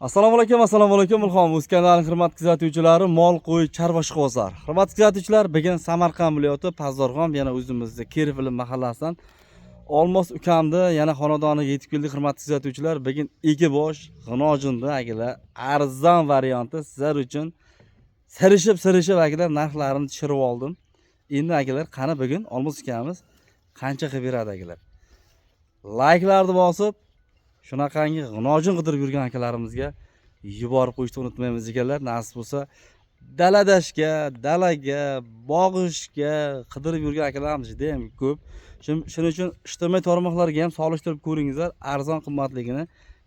Assalomu alaykum Ilhom o'z kanalining hurmatli kuzatuvchilari, mol qo'y chorvashqozlar. Hurmatli kuzatuvchilar, bugun Samarqand viloyati Pazdarg'om yana o'zimizda Kerivil mahallasidan Olmos ukamda yana xonadoniga yetib keldik. Hurmatli kuzatuvchilar, bugun Egibosh, G'inojinda akalar arzon varianti sizlar uchun sirishib akalar narxlarini tushirib oldim. Endi akalar qani bugun Olmos ukamiz qancha qilib beradi akalar. Like'larni bosib shunaqangi g'inojin qidirib yurgan akalarimizga yuborib qo'yishni unutmaymiz ekanlar. Nasib bo'lsa, daladashga, dalaga, bog'ishga qidirib yurgan akalarimiz juda ham ko'p. Shuning uchun ijtimoiy tarmoqlarga ham solishtirib ko'ringizlar, arzon qimmatligini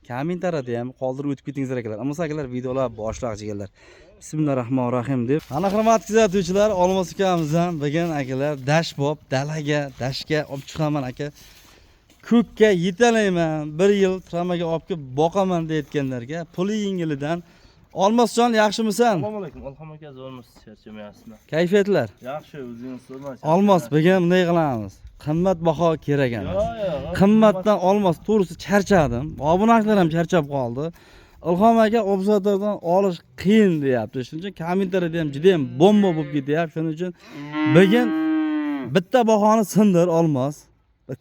kommentariyada ham qoldirib o'tib ketingizlar akalar. Ammo akalar videolar boshlag'ich ekanlar. Bismillahirrohmanirrohim deb. Ana hurmatli kuzatuvchilar, Olmos ukamizdan bugun akalar dashbob, dashga olib chiqaman aka. Ko'kka yetalayman, 1 yil tramaga olib kelib boqaman deyotganlarga puli yengilidan. Olmosjon, yaxshimisan? Assalomu alaykum. Ilhom aka, zo'rmisiz, charchamayapsizmi? Kayfiyatlar? Yaxshi, o'zingiz so'rmang. Olmos, bugun bunday qilamiz. Qimmat baho kerak emas. Qimmatdan Olmos to'g'risi charchadim. Obunachilar ham charchab qoldi. Ilhom aka obzordan olish qiyin deyapti. Shuning uchun kommentariyada ham juda ham bomba bo'lib ketyapti. Shuning uchun bugun bitta bahoni sindir Olmos.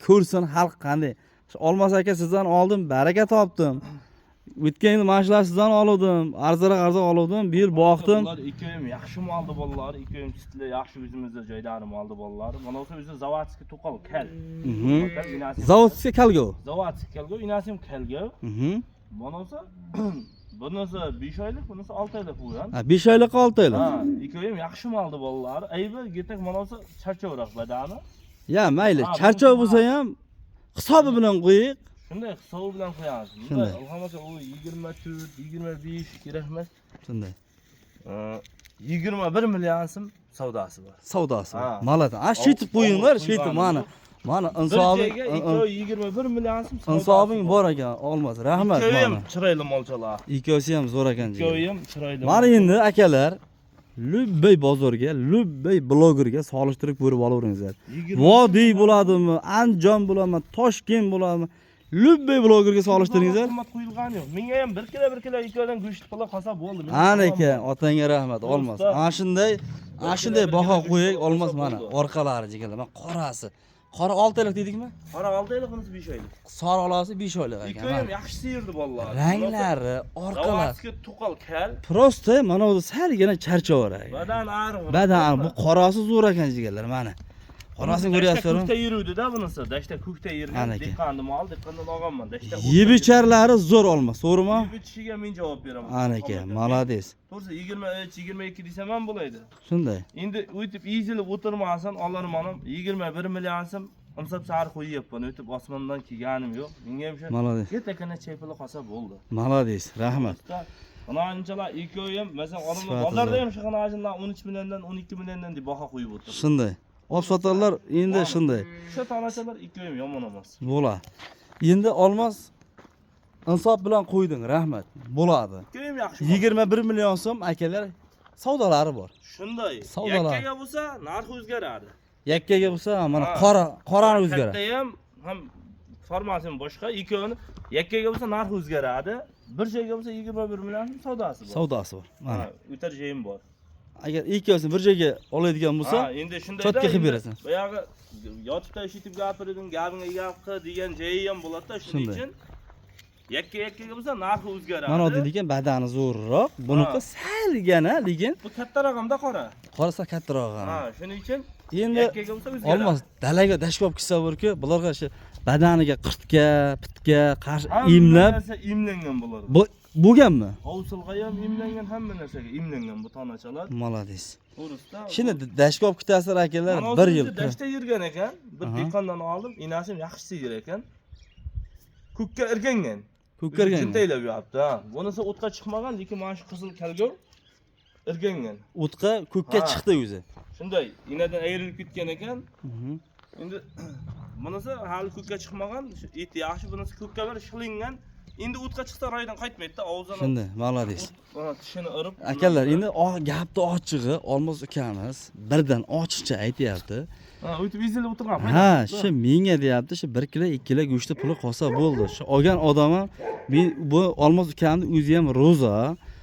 Ko'rsin xalq qanday. Olmos aka, sizdan oldim, baraka topdim. O'tgan yil mana shular sizdan oldim, arzoq oldim, bir yil boqdim. Bular ikkoyim yaxshi moldi bolalar, ikkoyim sizlar yaxshi o'zimizda joylarim oldi bolalar. Mana o'sha o'zi zavodskiy to'qol kal. Zavodskiy kalgo. Zavodskiy kalgo, inasim kalgo. Mana o'sha bunisi 5 oylik, bunisi 6 oylik bo'lgan. Ha, 5 oylik, 6 oylik. Ha, ikkoyim yaxshi moldi bolalar. Aybi getak mana o'sha charchavroq badani. Ya mayli, charchov bo'lsa ham hisobi bilan qo'ying. Shunday hisobi bilan qo'yamiz. Shunday. Ilhom aka, u 24, 25 kerak emas. Shunday. 21 million so'm savdosi bor. Savdosi. Malata. Ha, shitib qo'yinglar, shitib mana. Mana insobing, 21 million so'm savdosi. Insobing bor ekan, Olmos. Rahmat mana. Ikkoyim chiroyli molchalar. Ikkosi ham zo'r ekan. Ikkoyim chiroyli. Mana endi akalar Lubbay bozorga, Lubbay blogerga solishtirib ko'rib olaveringizlar. Vodiy bo'ladimi, Andijon bo'ladimi, Toshkent bo'ladimi, Lubbay blogerga solishtiringizlar. Qimmat qo'yilgani yo'q. Menga ham 1 kilo ikkodan go'sht qila qolsa bo'ldi. Ana aka, otangga rahmat, Olmos. Ana shunday baho qo'ying, Olmos mana orqalari jigarlar. Mana qorasi. Qora 6 oylik dedikmi? Qora 6 oylik, bunisi 5 oylik. Sor olasi 5 oylik ekan. Ikkoyim yaxshi siyirdi bolalar. Ranglari, orqalari. Zavodskiy to'qol kal. Prosta mana o'zi salgina charchavor ekan. Badan ariq. Badan bu qorasi zo'r ekan jigarlar mana. Qorasini ko'ryapsizlarmi? Ko'kda yuruvdi-da bunisi. Dashta ko'kda yurgan. Dehqondim oldi, dehqondan olganman. Dashta. Yebicharlari zo'r Olmos, to'g'rimi? Yebichiga men javob beraman. Ana aka, malades. To'g'risi 23, 22 desam ham bo'ladi. Shunday. Endi o'tib ezilib o'tirmasin, Allohim onim 21 million so'm insab sari qo'yyapman. O'tib osmondan kelganim yo'q. Menga ham shu. Malades. Yetakana chaypili qolsa bo'ldi. Malades, rahmat. Mana anchalar ikkoyim, masalan, olimlar bozorda ham shu xonajindan 13 milliondan 12 milliondan deb baho qo'yib o'tirdi. Shunday. Obsotarlar endi shunday. Shu tonachalar ikkoyim yomon emas. Bo'lar. Endi Olmos insob bilan qo'yding, rahmat. Bo'ladi. Ikkoyim yaxshi. 21 million so'm akalar savdolari bor. Shunday. Savdolar. Yakkaga bo'lsa narxi o'zgaradi. Yakkaga bo'lsa mana qorani o'zgaradi. Ham formasi boshqa, ikkovini yakkaga bo'lsa narxi o'zgaradi. Bir joyga bo'lsa 21 million savdosi bor. Savdosi bor. Mana o'tar joyim bor. Agar ikkovsini bir joyga oladigan bo'lsa, endi shunday chotga qilib berasan. Boyagi yotibda eshitib gapirding, gapingga gap qil degan joyi ham bo'ladi-da, shuning uchun yakkaga bo'lsa narxi o'zgaradi. Mana deydigan badani zo'rroq, buniki salgina, lekin bu katta raqamda qora. Qorasa kattaroq. Shuning uchun endi yakkaga bo'lsa o'zgaradi. Olmos dalaga dashkob kelsa borku, bularga shu badaniga qirtga, pitga qarshi emlab emlangan bo'ladi. Bo'lganmi? Hovsilga ham emlangan, hamma narsaga emlangan bu tonachalar. Malades. To'g'risida. Shuni dashkob kitasizlar akalar 1 yil. Dashta yurgan ekan, bir dehqondan oldim, enasim yaxshi sigir ekan. Ko'kka irgangan. Ko'kka irgangan. Jintaylab yuribdi, ha. Bunisi o'tqa chiqmagan, lekin mana shu qizil kalgov irgangan. O'tqa ko'kka chiqdi o'zi. Shunday, inadan ayrilib ketgan ekan. Endi bunisi hali ko'kka chiqmagan, eti yaxshi, bunisi ko'kka bir shilingan. Endi o'tga chiqsa raydan qaytmaydi-da, og'zidan. Shunda, молодец. Mana tishini irib. Akalar, endi gapni ochig'i Olmos ukamiz birdan ochiqcha aytyapti. Ha, o'tib izilib o'tirgan. Ha, shu menga deyapti, shu 1 kilo, 2 kilo go'shti puli qolsa bo'ldi. Shu olgan odam ham men bu Olmos ukamning o'zi ham ro'za.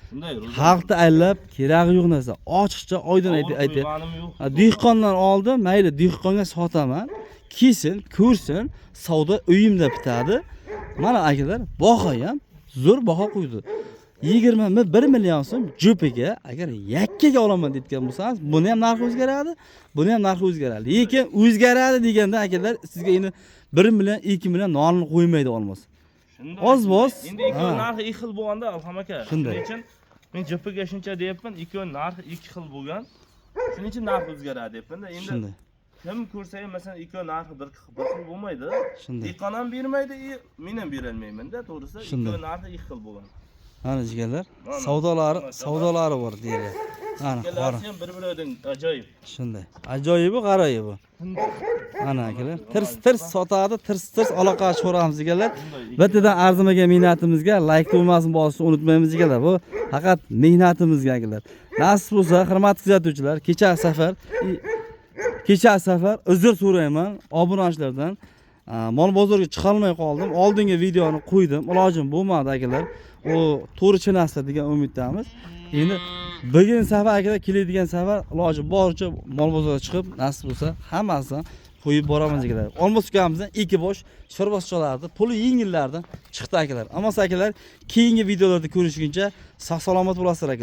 Shunday ro'za. Xalqni aylab keragi yo'q narsa. Ochiqcha oydin aytyapti. Dehqondan oldim, mayli dehqonga sotaman. Kelsin, ko'rsin, savdo uyimda bitadi. Mana akalar, baho ham zo'r baho qo'ydi. 20 ming 1 million so'm jo'piga agar yakkaga olaman deyotgan bo'lsangiz, buni ham narxi o'zgaradi, buni ham narxi o'zgaradi. Lekin o'zgaradi deganda akalar sizga endi 1 million, 2 million nonni qo'ymaydi Olmos. Oz bo'z. Endi ikkovi narxi ikki xil bo'lganda, Alham aka. Shuning uchun men jo'piga shuncha deyapman, ikkovi narxi ikki xil bo'lgan. Shuning uchun narx o'zgaradi deyapman-da. Endi kim ko'rsa ham masalan ikkovi narxi bir xil bo'lmaydi. Dehqon ham bermaydi, men ham bera olmayman-da, to'g'risi. Ikkovi narxi ikki xil bo'lgan. Mana jigarlar, savdolari bor deydi. Mana, qara. Ham bir-biridan ajoyib. Shunday. Ajoyibi, g'aroyibi. Mana akalar, tirs sotadi, tirs aloqa ko'ramiz jigarlar. Bittadan arzimagan mehnatimizga like to'lmasini bosishni unutmaymiz jigarlar. Bu faqat mehnatimizga akalar. Nasib bo'lsa, hurmatli kuzatuvchilar, kecha safar uzr so'rayman obunachilardan. Mol bozorga chiqa olmay qoldim. Oldingi videoni qo'ydim. Ilojim bo'lmadi akalar. O to'g'ri chinasizlar degan umiddamiz. Endi bugun safar akalar keladigan safar iloji boricha mol bozorga chiqib, nasib bo'lsa hammasini qo'yib boramiz akalar. Olmos ukamizdan ikki bosh sho'rboschalardi, puli yengillardan chiqdi akalar. Ammo akalar, keyingi videolarda ko'rishguncha sog' salomat bo'lasizlar akalar.